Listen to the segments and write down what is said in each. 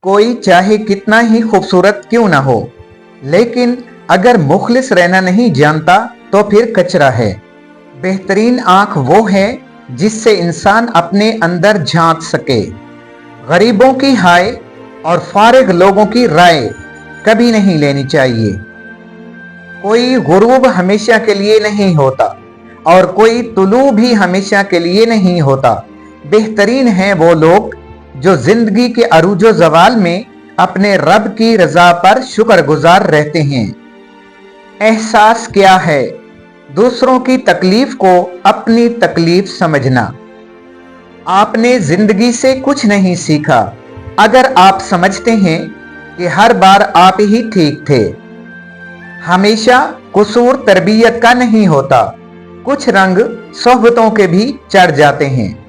कोई चाहे कितना ही खूबसूरत क्यों ना हो, लेकिन अगर मुखलिस रहना नहीं जानता तो फिर कचरा है। बेहतरीन आंख वो है जिससे इंसान अपने अंदर झांक सके। गरीबों की हाय और फारिग लोगों की राय कभी नहीं लेनी चाहिए। कोई गुरूब हमेशा के लिए नहीं होता और कोई तुलू भी हमेशा के लिए नहीं होता। बेहतरीन हैं वो लोग जो जिंदगी के अरूजो जवाल में अपने रब की रजा पर शुक्रगुजार रहते हैं। एहसास क्या है? दूसरों की तकलीफ को अपनी तकलीफ समझना। आपने जिंदगी से कुछ नहीं सीखा अगर आप समझते हैं कि हर बार आप ही ठीक थे। हमेशा कसूर तरबियत का नहीं होता, कुछ रंग सोहबतों के भी चढ़ जाते हैं।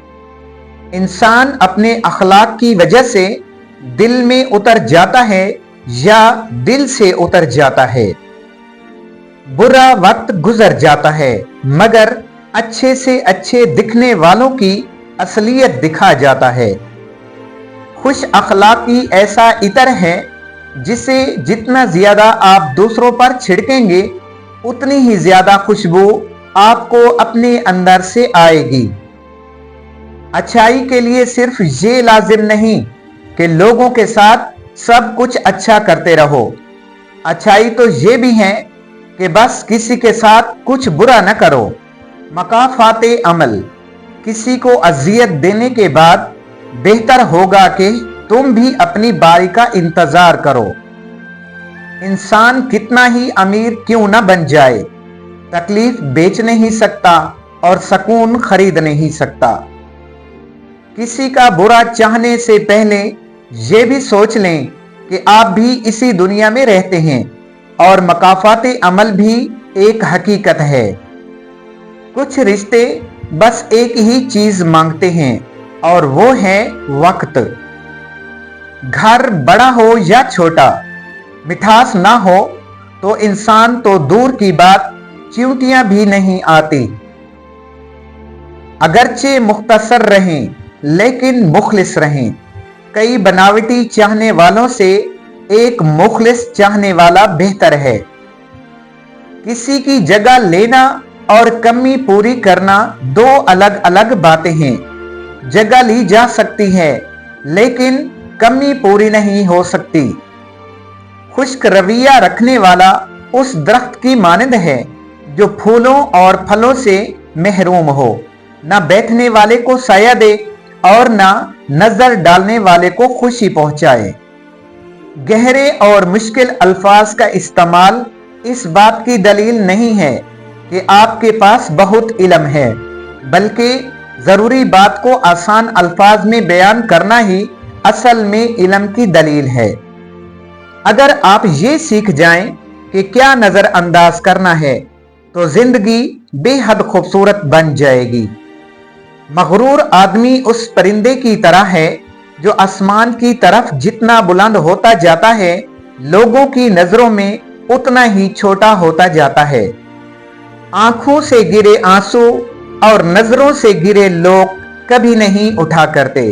इंसान अपने अखलाक की वजह से दिल में उतर जाता है या दिल से उतर जाता है। बुरा वक्त गुजर जाता है मगर अच्छे से अच्छे दिखने वालों की असलियत दिखा जाता है। खुश अखलाकी ऐसा इतर है जिसे जितना ज्यादा आप दूसरों पर छिड़केंगे उतनी ही ज्यादा खुशबू आपको अपने अंदर से आएगी। अच्छाई के लिए सिर्फ ये लाजिम नहीं कि लोगों के साथ सब कुछ अच्छा करते रहो। अच्छाई तो ये भी है कि बस किसी के साथ कुछ बुरा न करो। मकाफाते अमल, किसी को अजियत देने के बाद बेहतर होगा कि तुम भी अपनी बारी का इंतजार करो। इंसान कितना ही अमीर क्यों न बन जाए, तकलीफ बेच नहीं सकता और सुकून खरीद नहीं सकता। किसी का बुरा चाहने से पहले ये भी सोच लें कि आप भी इसी दुनिया में रहते हैं और मकाफाते अमल भी एक हकीकत है। कुछ रिश्ते बस एक ही चीज मांगते हैं और वो है वक्त। घर बड़ा हो या छोटा, मिठास ना हो तो इंसान तो दूर की बात चींटियां भी नहीं आती। अगरचे मुख्तसर रहें लेकिन मुखलिस रहें। कई बनावटी चाहने वालों से एक मुखलिस चाहने वाला बेहतर है। किसी की जगह लेना और कमी पूरी करना दो अलग अलग बातें हैं। जगह ली जा सकती है लेकिन कमी पूरी नहीं हो सकती। खुश्क रवैया रखने वाला उस दरख्त की मानंद है जो फूलों और फलों से महरूम हो, न बैठने वाले को साया दे और न नजर डालने वाले को खुशी पहुंचाए। गहरे और मुश्किल अल्फाज का इस्तेमाल इस बात की दलील नहीं है कि आपके पास बहुत इल्म है, बल्कि जरूरी बात को आसान अल्फाज में बयान करना ही असल में इल्म की दलील है। अगर आप ये सीख जाएं कि क्या नजरअंदाज करना है तो जिंदगी बेहद खूबसूरत बन जाएगी। मगरूर आदमी उस परिंदे की तरह है जो आसमान की तरफ जितना बुलंद होता जाता है, लोगों की नजरों में उतना ही छोटा होता जाता है। आंखों से गिरे आंसू और नजरों से गिरे लोग कभी नहीं उठा करते।